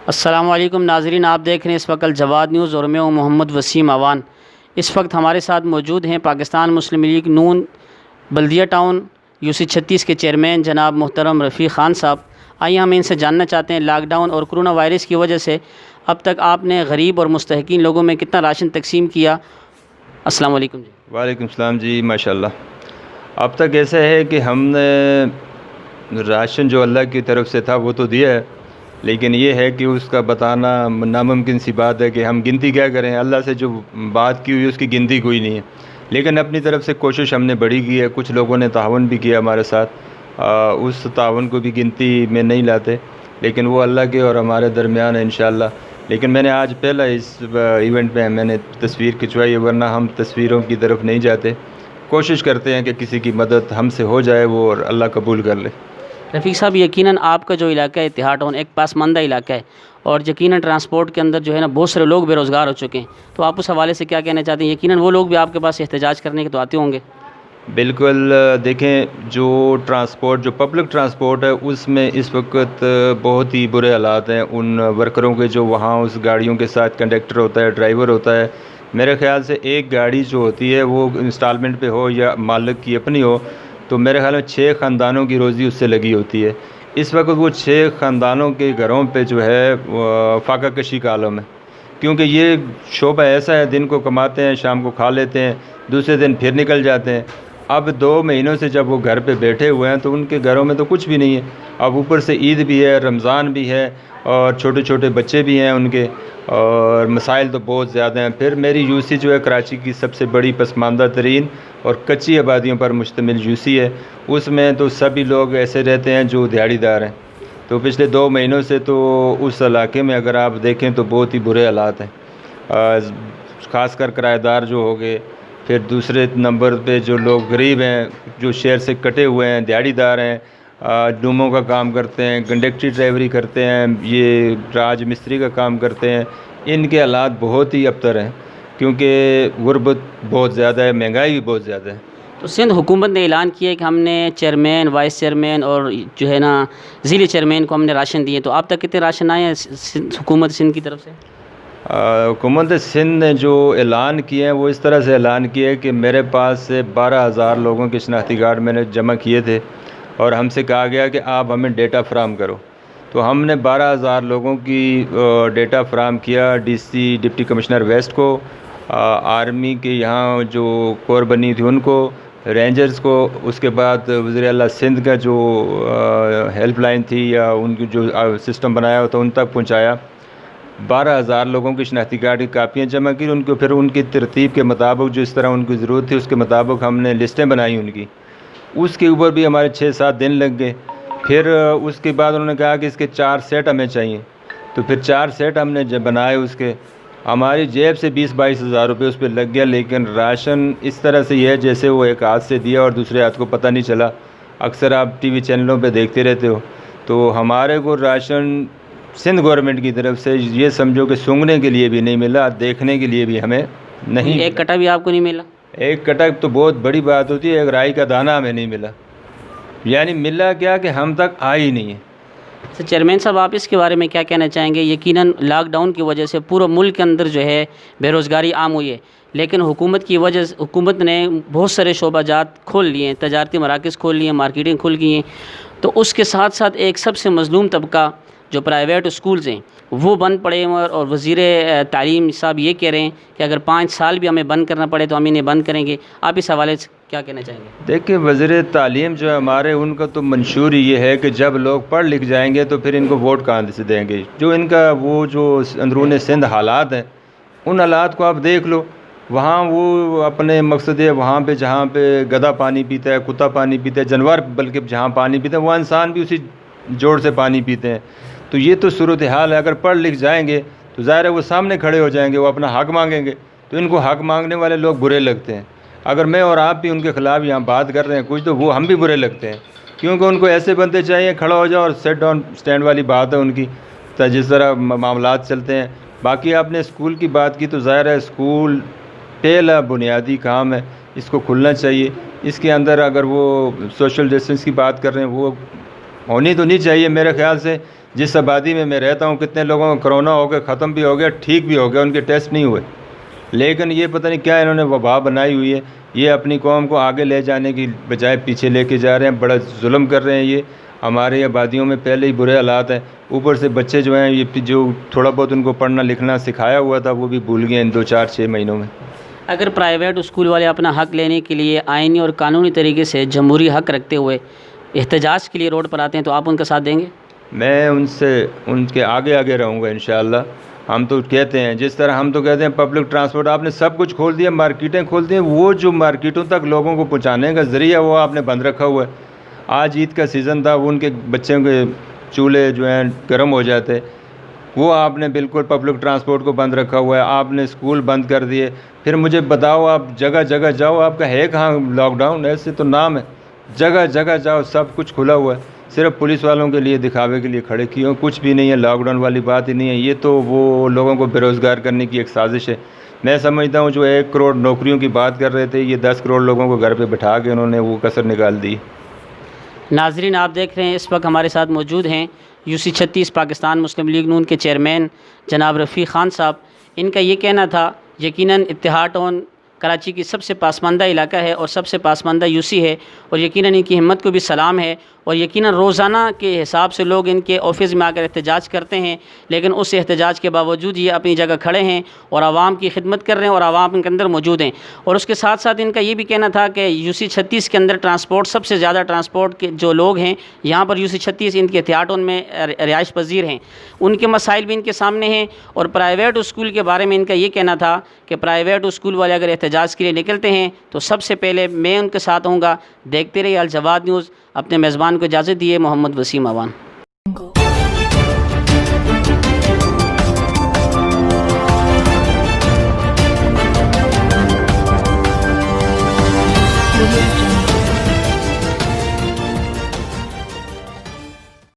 अस्सलाम वालेकुम नाज़रीन, आप देख रहे हैं इस वक्त जवाद न्यूज़ और मैं हूँ मोहम्मद वसीम अवान। इस वक्त हमारे साथ मौजूद हैं पाकिस्तान मुस्लिम लीग नून बल्दिया टाउन यूसी 36 के चेयरमैन जनाब मोहतरम रफ़ीक ख़ान साहब। आइए हम इनसे जानना चाहते हैं लॉकडाउन और कोरोना वायरस की वजह से अब तक आपने गरीब और मुस्तहकीन लोगों में कितना राशन तकसीम किया। अस्सलाम वालेकुम जी। वालेकुम सलाम जी, माशाल्लाह। अब तक ऐसा है कि हमने राशन जो अल्लाह की तरफ से था वो तो दिया है, लेकिन ये है कि उसका बताना नामुमकिन सी बात है कि हम गिनती क्या करें। अल्लाह से जो बात की हुई उसकी गिनती कोई नहीं है, लेकिन अपनी तरफ से कोशिश हमने बड़ी की है। कुछ लोगों ने तावन भी किया हमारे साथ, उस तावन को भी गिनती में नहीं लाते, लेकिन वो अल्लाह के और हमारे दरमियान है इंशाअल्लाह। लेकिन मैंने आज पहला इस इवेंट में मैंने तस्वीर खिंचवाई है, वरना हम तस्वीरों की तरफ नहीं जाते। कोशिश करते हैं कि किसी की मदद हमसे हो जाए वो और अल्लाह कबूल कर ले। रफ़ीक साहब, यकीनन आपका जो इलाका है इत्तेहाड टाउन एक पासमानदा इलाका है और यकीनन ट्रांसपोर्ट के अंदर जो है ना बहुत सारे लोग बेरोज़गार हो चुके हैं, तो आप उस हवाले से क्या कहना चाहते हैं? यकीनन वो लोग भी आपके पास एहतजाज करने के तो आते होंगे। बिल्कुल, देखें जो ट्रांसपोर्ट जो पब्लिक ट्रांसपोर्ट है उसमें इस वक्त बहुत ही बुरे हालात हैं उन वर्करों के जो वहाँ उस गाड़ियों के साथ कंडक्टर होता है, ड्राइवर होता है। मेरे ख़्याल से एक गाड़ी जो होती है वो इंस्टॉलमेंट पे हो या मालिक की अपनी हो, तो मेरे ख़्याल में 6 ख़ानदानों की रोज़ी उससे लगी होती है। इस वक्त वो 6 ख़ानदानों के घरों पे जो है फाका कशी का आलम है, क्योंकि ये शोबा ऐसा है, दिन को कमाते हैं, शाम को खा लेते हैं, दूसरे दिन फिर निकल जाते हैं। अब 2 महीनों से जब वो घर पे बैठे हुए हैं तो उनके घरों में तो कुछ भी नहीं है। अब ऊपर से ईद भी है, रमज़ान भी है और छोटे छोटे बच्चे भी हैं उनके, और मसाइल तो बहुत ज़्यादा हैं। फिर मेरी यूसी जो है कराची की सबसे बड़ी पसमानदा तरीन और कच्ची आबादियों पर मुश्तमिल यूसी है, उसमें तो सभी लोग ऐसे रहते हैं जो दिहाड़ीदार हैं। तो पिछले 2 महीनों से तो उस इलाके में अगर आप देखें तो बहुत ही बुरे हालात हैं, ख़ासकर किराएदार जो हो गए। फिर दूसरे नंबर पे जो लोग गरीब हैं, जो शहर से कटे हुए हैं, दिहाड़ीदार हैं, डूमों का काम करते हैं, कंडक्टरी ड्राइवरी करते हैं, ये राज मिस्त्री का काम करते हैं, इनके हालात बहुत ही अबतर हैं, क्योंकि गुर्बत बहुत ज़्यादा है, महंगाई भी बहुत ज़्यादा है। तो सिंध हुकूमत ने ऐलान किया है कि हमने चेयरमैन, वाइस चेयरमैन और जो है ना ज़िले चेयरमैन को हमने राशन दिए, तो आप तक कितने राशन आए हैं हुकूमत सिंध की तरफ से? हुकूमत सिंध ने जो ऐलान किए हैं वो इस तरह से ऐलान किए है कि मेरे पास से 12,000 लोगों के शनाख्ती कार्ड मैंने जमा किए थे और हमसे कहा गया कि आप हमें डेटा फ्राहम करो। तो हमने 12,000 लोगों की डेटा फ्राहम किया, डीसी डिप्टी कमिश्नर वेस्ट को, आर्मी के यहाँ जो कोर बनी थी उनको, रेंजर्स को, उसके बाद वज़ीर आला सिंध का जो हेल्पलाइन थी या उनकी जो सिस्टम बनाया होता उन तक पहुँचाया। 12,000 लोगों की शनाख्ती कार्ड की कापियाँ जमा की, उनको फिर उनकी तरतीब के मुताबिक जो इस तरह उनकी ज़रूरत थी उसके मुताबिक हमने लिस्टें बनाई उनकी। उसके ऊपर भी हमारे 6-7 दिन लग गए। फिर उसके बाद उन्होंने कहा कि इसके 4 सेट हमें चाहिए, तो फिर 4 सेट हमने जब बनाए उसके, हमारी जेब से 20-22 हज़ार रुपये उस पर लग गया। लेकिन राशन इस तरह से ये है जैसे वो एक हाथ से दिया और दूसरे हाथ को पता नहीं चला। अक्सर आप टीवी चैनलों पे देखते रहते हो। तो हमारे को राशन सिंध गवर्नमेंट की तरफ से ये समझो कि सूंघने के लिए भी नहीं मिला, देखने के लिए भी हमें नहीं। एक कटा भी आपको नहीं मिला? एक कटा तो बहुत बड़ी बात होती है, एक राई का दाना हमें नहीं मिला। यानी मिला क्या कि हम तक आ ही नहीं है। तो चेयरमैन साहब, आप इसके बारे में क्या कहना चाहेंगे? यकीनन लॉकडाउन की वजह से पूरा मुल्क के अंदर जो है बेरोज़गारी आम हुई है, लेकिन हुकूमत ने बहुत सारे शोबाजात खोल लिए हैं, तजारती मराकज़ खोल लिए हैं, मार्केटिंग खुल गई हैं। तो उसके साथ साथ एक सबसे मज़लूम तबका जो प्राइवेट स्कूल्स हैं वो बंद पड़े हैं और वज़ीर तालीम साहब ये कह रहे हैं कि अगर 5 साल भी हमें बंद करना पड़े तो हम इन्हें बंद करेंगे। आप इस हवाले से क्या कहना चाहेंगे? देखिए, वज़ीर तालीम जो है हमारे, उनका तो मंशूर ये है कि जब लोग पढ़ लिख जाएंगे तो फिर इनको वोट कहाँ से देंगे। जो इनका वो जो अंदरून सिंध हालात हैं उन हालात को आप देख लो। वहाँ वो अपने मकसद है वहाँ पे जहाँ पे गधा पानी पीता है, कुत्ता पानी पीता है, जानवर बल्कि जहाँ पानी पीते हैं वहाँ इंसान भी उसी जोड़ से पानी पीते हैं। तो ये तो सूरत हाल है। अगर पढ़ लिख जाएंगे तो ज़ाहिर है वो सामने खड़े हो जाएंगे, वो अपना हक़ मांगेंगे, तो इनको हक़ मांगने वाले लोग बुरे लगते हैं। अगर मैं और आप भी उनके ख़िलाफ़ यहाँ बात कर रहे हैं कुछ, तो वो हम भी बुरे लगते हैं, क्योंकि उनको ऐसे बंदे चाहिए खड़ा हो जाओ और सेट डाउन स्टैंड वाली बात है उनकी, तो जिस तरह मामलात चलते हैं। बाकी आपने स्कूल की बात की, तो ज़ाहिर है स्कूल पहला बुनियादी काम है, इसको खुलना चाहिए। इसके अंदर अगर वो सोशल डिस्टेंस की बात कर रहे हैं वो होनी तो नहीं चाहिए मेरे ख़्याल से। जिस आबादी में मैं रहता हूँ कितने लोगों को कोरोना हो गया, ख़त्म भी हो गया, ठीक भी हो गया, उनके टेस्ट नहीं हुए। लेकिन ये पता नहीं क्या इन्होंने वबा बनाई हुई है, ये अपनी कौम को आगे ले जाने की बजाय पीछे लेके जा रहे हैं, बड़ा जुल्म कर रहे हैं। ये हमारे आबादियों में पहले ही बुरे हालात हैं, ऊपर से बच्चे जो हैं ये जो थोड़ा बहुत उनको पढ़ना लिखना सिखाया हुआ था वो भी भूल गए इन 2-4-6 महीनों में। अगर प्राइवेट स्कूल वाले अपना हक़ लेने के लिए आइनी और कानूनी तरीके से जमहूरी हक़ रखते हुए एहतजाज के लिए रोड पर आते हैं तो आप उनका साथ देंगे? मैं उनके आगे आगे रहूँगा इंशाअल्लाह। हम तो कहते हैं, जिस तरह हम तो कहते हैं पब्लिक ट्रांसपोर्ट आपने सब कुछ खोल दिया, मार्केटें खोल दी, वो जो मार्केटों तक लोगों को पहुँचाने का ज़रिया वो आपने बंद रखा हुआ है। आज ईद का सीज़न था, वो उनके बच्चों के चूल्हे जो हैं गर्म हो जाते, वो आपने बिल्कुल पब्लिक ट्रांसपोर्ट को बंद रखा हुआ है। आपने स्कूल बंद कर दिए। फिर मुझे बताओ, आप जगह जगह जाओ, आपका है कहाँ लॉकडाउन? ऐसे तो नाम है, जगह जगह जाओ, सब कुछ खुला हुआ है, सिर्फ पुलिस वालों के लिए दिखावे के लिए खड़े किए हो, कुछ भी नहीं है, लॉकडाउन वाली बात ही नहीं है। ये तो वो लोगों को बेरोज़गार करने की एक साजिश है। मैं समझता हूँ जो 1 करोड़ नौकरियों की बात कर रहे थे, ये 10 करोड़ लोगों को घर पे बैठा के उन्होंने वो कसर निकाल दी। नाजरीन, आप देख रहे हैं इस वक्त हमारे साथ मौजूद हैं यूसी 36 पाकिस्तान मुस्लिम लीग नून के चेयरमैन जनाब रफ़ीक ख़ान साहब। इनका ये कहना था यकीनन इत्तेहाद टाउन कराची की सबसे पासमानदा इलाका है और सबसे पासमानदा यूसी है, और यकीनन इनकी हिम्मत को भी सलाम है, और यकीनन रोज़ाना के हिसाब से लोग इनके ऑफिस में आकर एहतजाज करते हैं, लेकिन उस एहतजाज के बावजूद ये अपनी जगह खड़े हैं और आवाम की खिदमत कर रहे हैं और आवाम इनके अंदर मौजूद हैं। और उसके साथ साथ इनका ये भी कहना था कि यूसी 36 के अंदर ट्रांसपोर्ट सबसे ज़्यादा ट्रांसपोर्ट के जो लोग हैं यहाँ पर यूसी 36 इनके एहतियात में रिहाइश पजीर हैं, उनके मसाइल भी इनके सामने हैं। और प्राइवेट स्कूल के बारे में इनका ये कहना था कि प्राइवेट स्कूल वाले अगर एहतजाज के लिए निकलते हैं तो सबसे पहले मैं उनके साथ होऊंगा। देखते रहिए अल जवाद न्यूज़। अपने मेज़बान को इजाज़त दिए, मोहम्मद वसीम अवान।